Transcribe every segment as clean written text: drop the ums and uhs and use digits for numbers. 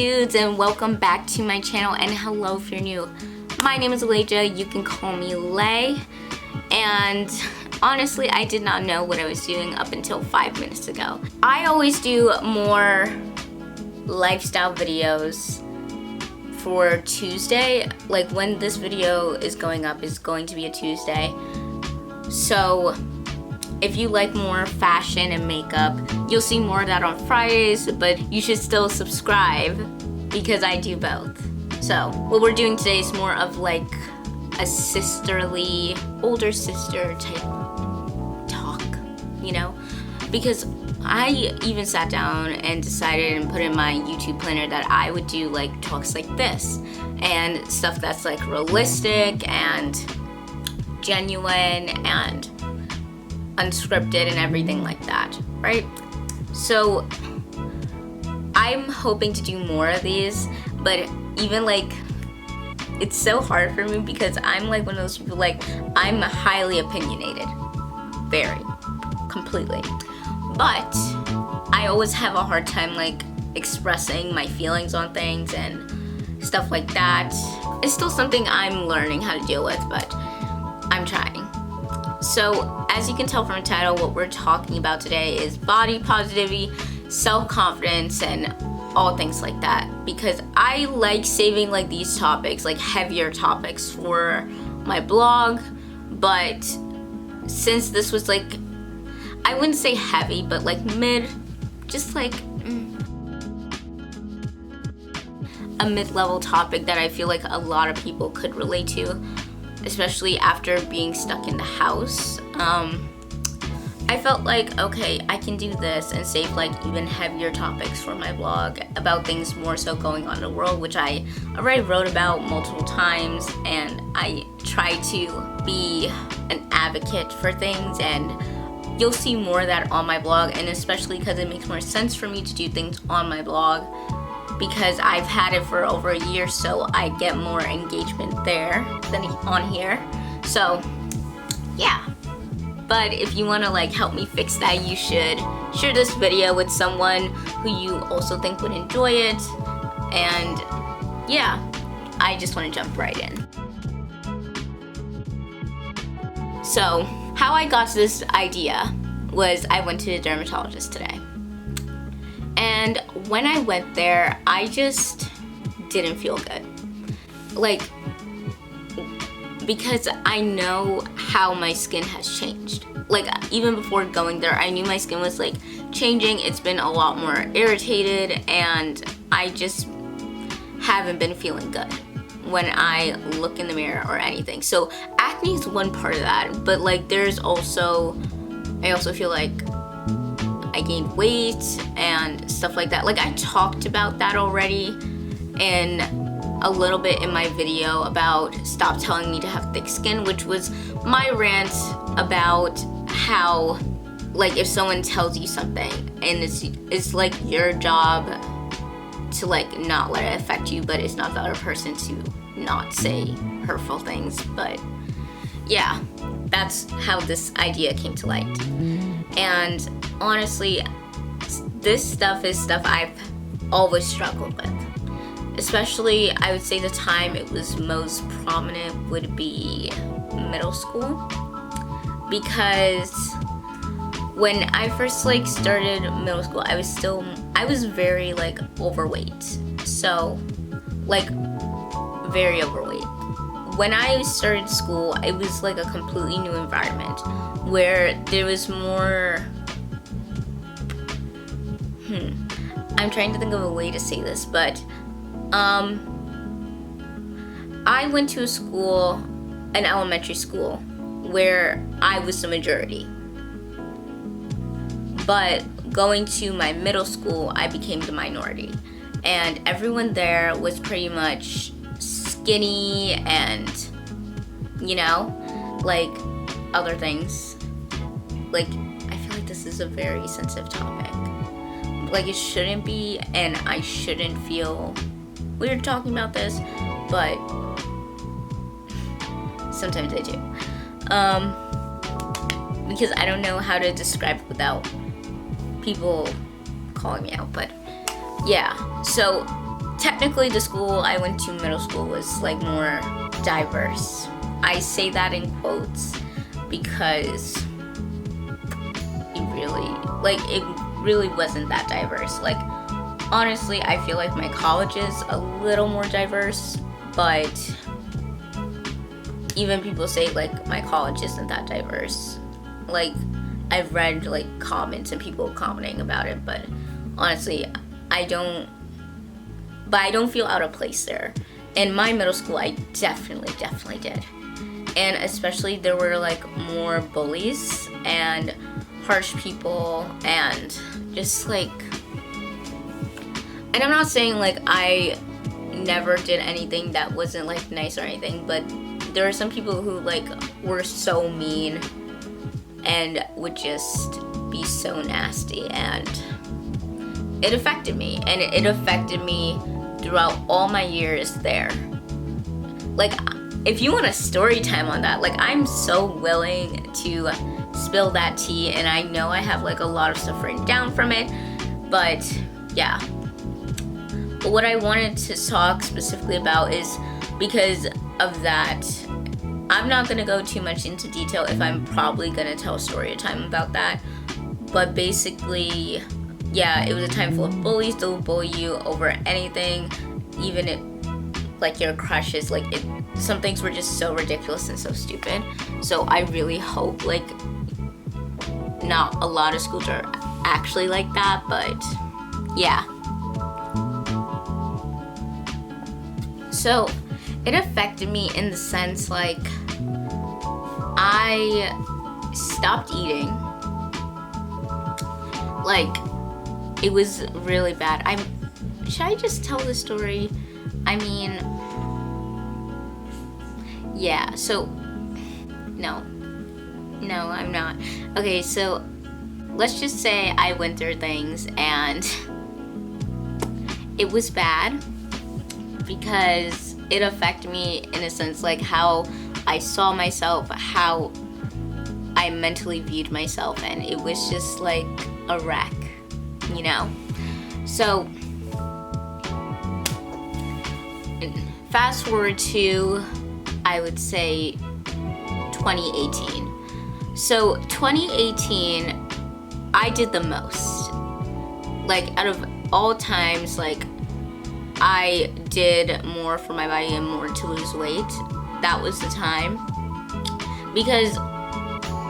dudes, and welcome back to my channel, and hello if you're new. My name is Elijah, you can call me Lay, and honestly I did not know what I was doing up until 5 minutes ago. I always do more lifestyle videos for Tuesday, like when this video is going up is going to be a Tuesday. So if you like more fashion and makeup, you'll see more of that on Fridays, but you should still subscribe because I do both. So what we're doing today is more of like a sisterly, older sister type talk, you know? Because I even sat down and decided and put in my YouTube planner that I would do like talks like this and stuff that's like realistic and genuine and unscripted and everything like that, right? So I'm hoping to do more of these, but even like it's so hard for me because I'm like one of those people, like I'm highly opinionated, very, completely, but I always have a hard time like expressing my feelings on things and stuff like that. It's still something I'm learning how to deal with, but I'm trying. So as you can tell from the title, what we're talking about today is body positivity, self-confidence, and all things like that, because I like saving like these topics, like heavier topics for my blog. But since this was like, I wouldn't say heavy, but like mid, just like a mid-level topic that I feel like a lot of people could relate to, especially after being stuck in the house. I felt like, okay, I can do this and save like even heavier topics for my blog about things more so going on in the world, which I already wrote about multiple times, and I try to be an advocate for things, and you'll see more of that on my blog, and especially because it makes more sense for me to do things on my blog because I've had it for over a year, so I get more engagement there than on here. So yeah, but if you want to like help me fix that, you should share this video with someone who you also think would enjoy it. And yeah, I just want to jump right in. So how I got to this idea was I went to the dermatologist today. And when I went there, I just didn't feel good. Like, because I know how my skin has changed. Like, even before going there, I knew my skin was like changing. It's been a lot more irritated, and I just haven't been feeling good when I look in the mirror or anything. So acne is one part of that, but like there's also, I also feel like I gained weight and stuff like that. Like I talked about that already in a little bit in my video about stop telling me to have thick skin, which was my rant about how like if someone tells you something and it's like your job to like not let it affect you, but it's not the other person to not say hurtful things. But yeah, that's how this idea came to light. And honestly, this stuff is stuff I've always struggled with. Especially, I would say the time it was most prominent would be middle school. Because when I first like started middle school, I was very like overweight. So like very overweight. When I started school, it was like a completely new environment where there was more, I'm trying to think of a way to say this, but I went to a school, an elementary school, where I was the majority. But going to my middle school, I became the minority. And everyone there was pretty much skinny and, you know, like other things. Like, I feel like this is a very sensitive topic. Like, it shouldn't be, and I shouldn't feel weird talking about this, but sometimes I do. Because I don't know how to describe it without people calling me out, but yeah. So technically the school I went to middle school was like more diverse. I say that in quotes because it really wasn't that diverse. Like, honestly, I feel like my college is a little more diverse, but even people say like my college isn't that diverse. Like, I've read like comments and people commenting about it, but honestly, I don't feel out of place there. In my middle school, I definitely did. And especially there were like more bullies and harsh people and just like, and I'm not saying like I never did anything that wasn't like nice or anything, but there are some people who like were so mean and would just be so nasty, and it affected me, and it affected me throughout all my years there. Like, if you want a story time on that, like, I'm so willing to spill that tea, and I know I have like a lot of stuff written down from it, but yeah. But what I wanted to talk specifically about is because of that, I'm not gonna go too much into detail if I'm probably gonna tell a story time about that, but basically, yeah, it was a time full of bullies. They'll bully you over anything, even if like your crushes. Like, some things were just so ridiculous and so stupid. So I really hope like not a lot of schools are actually like that, but yeah. So it affected me in the sense like I stopped eating. Like, it was really bad. Should I just tell the story? I mean, yeah, so, no, I'm not. Okay, so, let's just say I went through things, and it was bad, because it affected me in a sense, like, how I saw myself, how I mentally viewed myself, and it was just, like, a wreck, you know? So, fast forward to, I would say, 2018. So 2018, I did the most. Like, out of all times, like, I did more for my body and more to lose weight. That was the time. Because,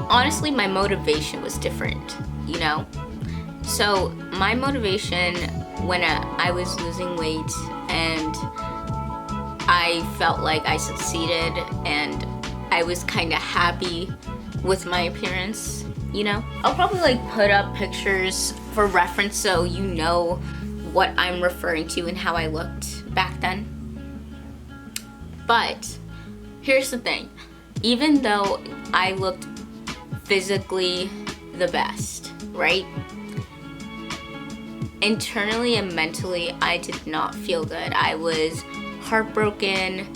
honestly, my motivation was different, you know? So, my motivation when I was losing weight and I felt like I succeeded and I was kind of happy with my appearance, you know? I'll probably like put up pictures for reference so you know what I'm referring to and how I looked back then. But here's the thing. Even though I looked physically the best, right? Internally and mentally, I did not feel good. I was heartbroken.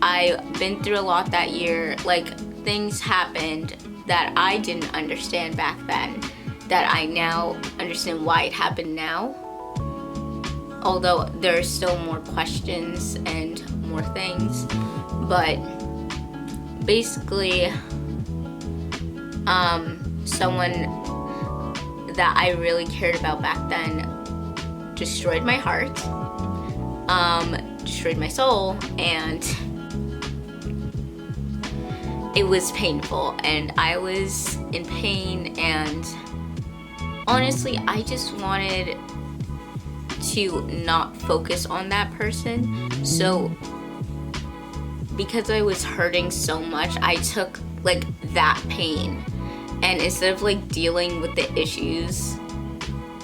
I've been through a lot that year. Like, things happened that I didn't understand back then, that I now understand why it happened now. Although there's still more questions and more things. But basically, someone that I really cared about back then destroyed my heart, destroyed my soul, and it was painful, and I was in pain, and honestly, I just wanted to not focus on that person. So because I was hurting so much, I took like that pain, and instead of like dealing with the issues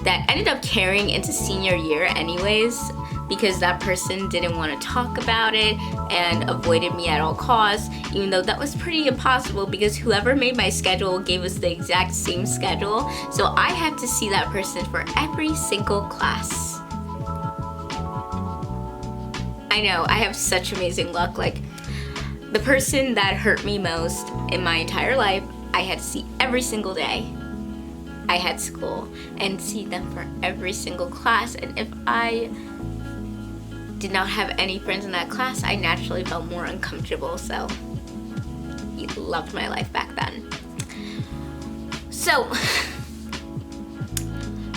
that ended up carrying into senior year anyways, because that person didn't want to talk about it and avoided me at all costs, even though that was pretty impossible because whoever made my schedule gave us the exact same schedule. So I had to see that person for every single class. I know, I have such amazing luck. Like, the person that hurt me most in my entire life, I had to see every single day. I had school and see them for every single class, and if I did not have any friends in that class, I naturally felt more uncomfortable, so loved my life back then. So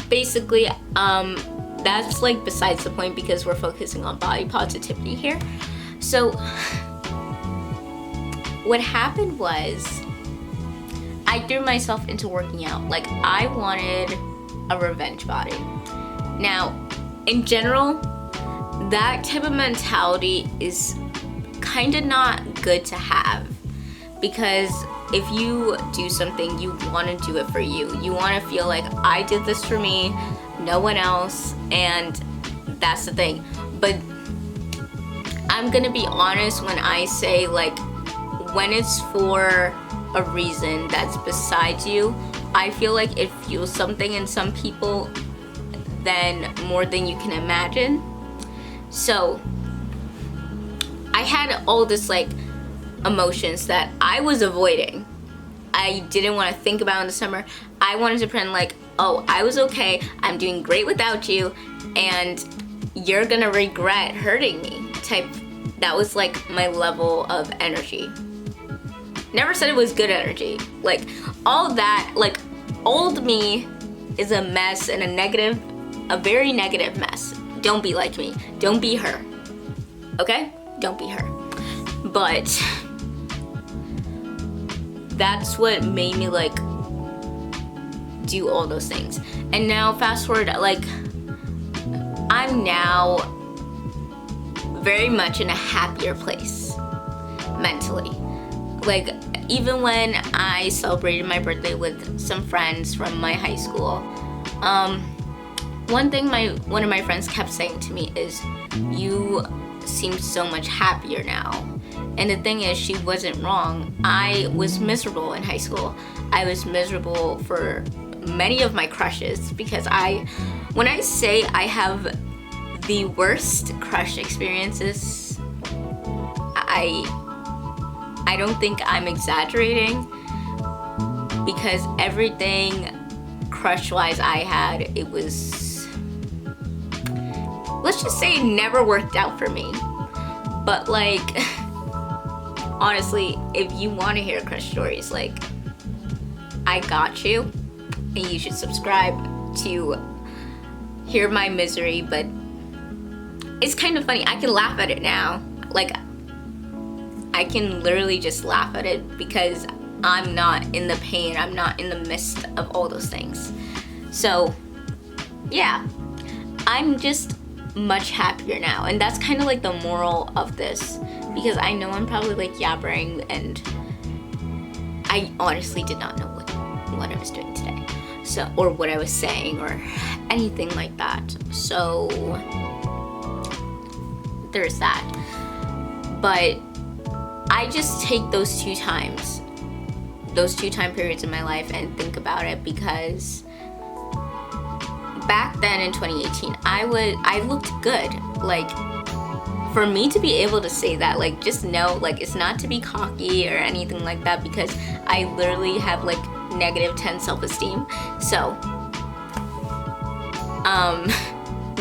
basically, that's like besides the point because we're focusing on body positivity here. So what happened was I threw myself into working out. Like, I wanted a revenge body. Now, in general, that type of mentality is kind of not good to have, because if you do something, you want to do it for you. You want to feel like, I did this for me, no one else, and that's the thing. But I'm gonna be honest when I say, like, when it's for a reason that's besides you, I feel like it fuels something in some people then more than you can imagine. So I had all this like emotions that I was avoiding. I didn't want to think about in the summer. I wanted to pretend like, oh, I was okay, I'm doing great without you, and you're gonna regret hurting me type. That was like my level of energy. Never said it was good energy. Like, all that, like, old me is a mess and a very negative mess. Don't be like me. Don't be her. Okay? Don't be her. But that's what made me like do all those things. And now fast forward, like, I'm now very much in a happier place mentally. Like, even when I celebrated my birthday with some friends from my high school, one thing one of my friends kept saying to me is, you seem so much happier now. And the thing is, she wasn't wrong. I was miserable in high school. I was miserable for many of my crushes, because when I say I have the worst crush experiences, I don't think I'm exaggerating, because everything crush-wise I had, it was, let's just say, it never worked out for me. But like, honestly, if you want to hear crush stories, like, I got you, and you should subscribe to hear my misery. But it's kind of funny, I can laugh at it now. Like, I can literally just laugh at it because I'm not in the pain, I'm not in the midst of all those things. So yeah, I'm just much happier now, and that's kind of like the moral of this, because I know I'm probably like yabbering, and I honestly did not know what I was doing today, so, or what I was saying, or anything like that. So there's that. But I just take those two time periods in my life and think about it, because back then in 2018, I looked good. Like, for me to be able to say that, like, just know, like, it's not to be cocky or anything like that, because I literally have like -10 self-esteem. So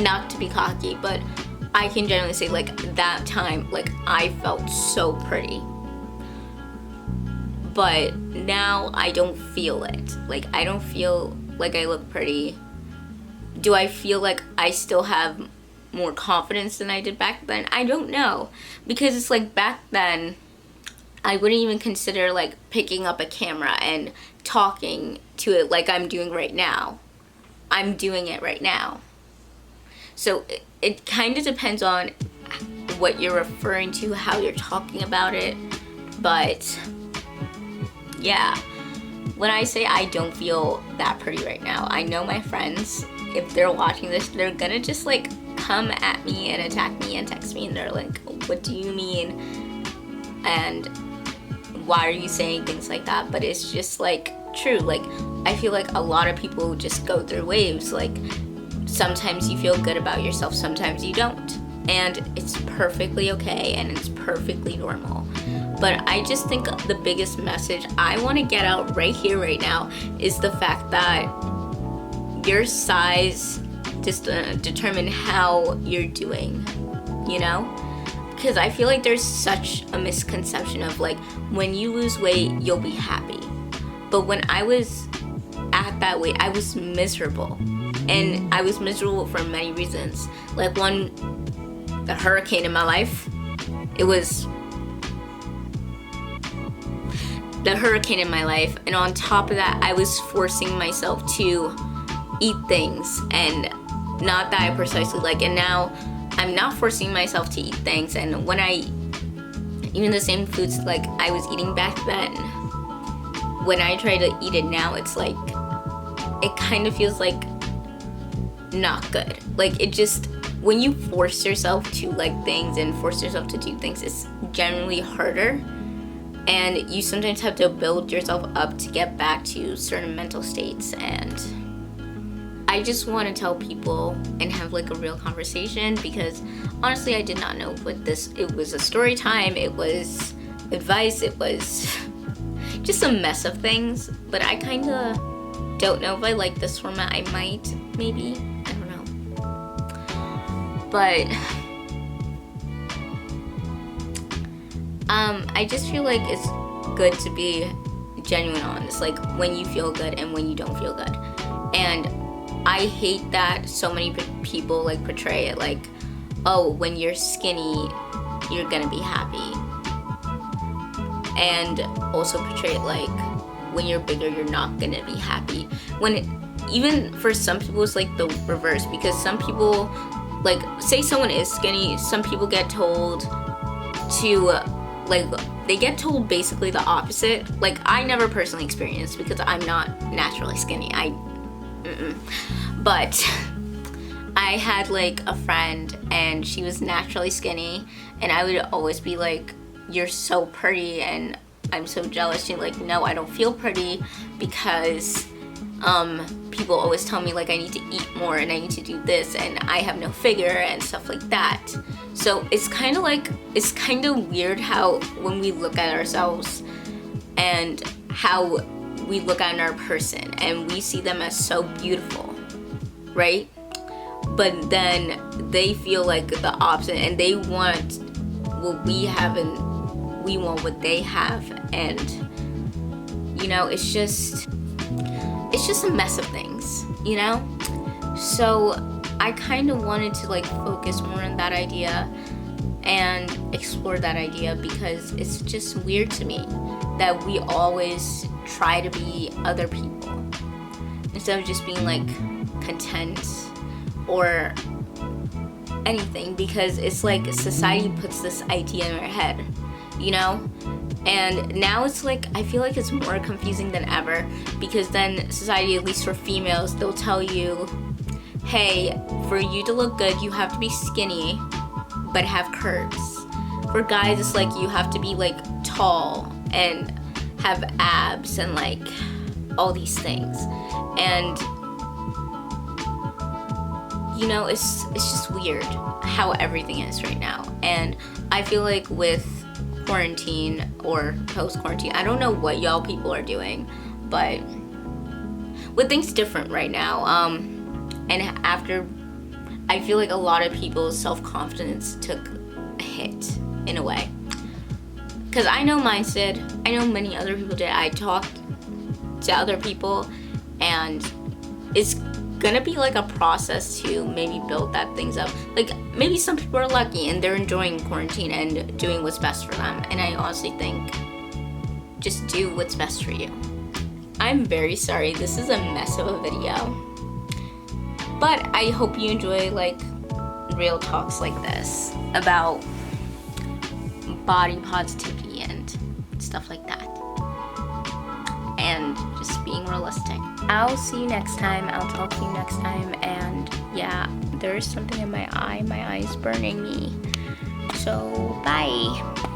not to be cocky, but I can generally say, like, that time, like, I felt so pretty. But now I don't feel it. Like, I don't feel like I look pretty. Do I feel like I still have more confidence than I did back then? I don't know. Because it's like, back then, I wouldn't even consider like picking up a camera and talking to it like I'm doing right now. I'm doing it right now. So it kind of depends on what you're referring to, how you're talking about it. But yeah, when I say I don't feel that pretty right now, I know my friends, if they're watching this, they're gonna just like come at me and attack me and text me, and they're like, what do you mean? And why are you saying things like that? But it's just like true. Like, I feel like a lot of people just go through waves. Like, sometimes you feel good about yourself, sometimes you don't. And it's perfectly okay, and it's perfectly normal. But I just think the biggest message I want to get out right here, right now, is the fact that your size just determine how you're doing, you know? Because I feel like there's such a misconception of like, when you lose weight, you'll be happy. But when I was at that weight, I was miserable. And I was miserable for many reasons. Like, one, the hurricane in my life. It was the hurricane in my life. And on top of that, I was forcing myself to eat things, and not that I precisely like. And now I'm not forcing myself to eat things. And when I, even the same foods like I was eating back then, when I try to eat it now, it's like, it kind of feels like not good. Like, it just, when you force yourself to like things and force yourself to do things, it's generally harder. And you sometimes have to build yourself up to get back to certain mental states. And I just want to tell people and have like a real conversation, because honestly, I did not know what this, it was a story time, it was advice, it was just a mess of things. But I kind of don't know if I like this format. I might, maybe, I don't know. But I just feel like it's good to be genuine honest, like when you feel good and when you don't feel good. And I hate that so many people like portray it like, oh, when you're skinny, you're gonna be happy. And also portray it like, when you're bigger, you're not gonna be happy. Even for some people, it's like the reverse, because some people, like, say someone is skinny, some people get told to, like, they get told basically the opposite. Like, I never personally experienced, because I'm not naturally skinny. But I had like a friend, and she was naturally skinny, and I would always be like, you're so pretty, and I'm so jealous. She's like, no, I don't feel pretty, because people always tell me like I need to eat more and I need to do this, and I have no figure and stuff like that. So it's kind of like, it's kind of weird how when we look at ourselves and how we look at our person and we see them as so beautiful, right? But then they feel like the opposite, and they want what we have and we want what they have. And you know, it's just a mess of things, you know? So I kind of wanted to like focus more on that idea and explore that idea, because it's just weird to me that we always try to be other people instead of just being like content or anything, because it's like society puts this idea in our head, you know? And now it's like, I feel like it's more confusing than ever, because then society, at least for females, they'll tell you, hey, for you to look good, you have to be skinny but have curves. For guys, it's like you have to be like tall and have abs and like all these things. And you know, it's just weird how everything is right now. And I feel like with quarantine or post-quarantine, I don't know what y'all people are doing, but with things different right now, and after, I feel like a lot of people's self-confidence took a hit in a way, because I know mine did, I know many other people did. I talked to other people, and it's gonna be like a process to maybe build that things up. Like, maybe some people are lucky and they're enjoying quarantine and doing what's best for them, and I honestly think just do what's best for you. I'm very sorry, this is a mess of a video, but I hope you enjoy like real talks like this about body positivity and stuff like that, and just being realistic. I'll see you next time. I'll talk to you next time. And yeah, there's something in my eye. My eye is burning me. So bye.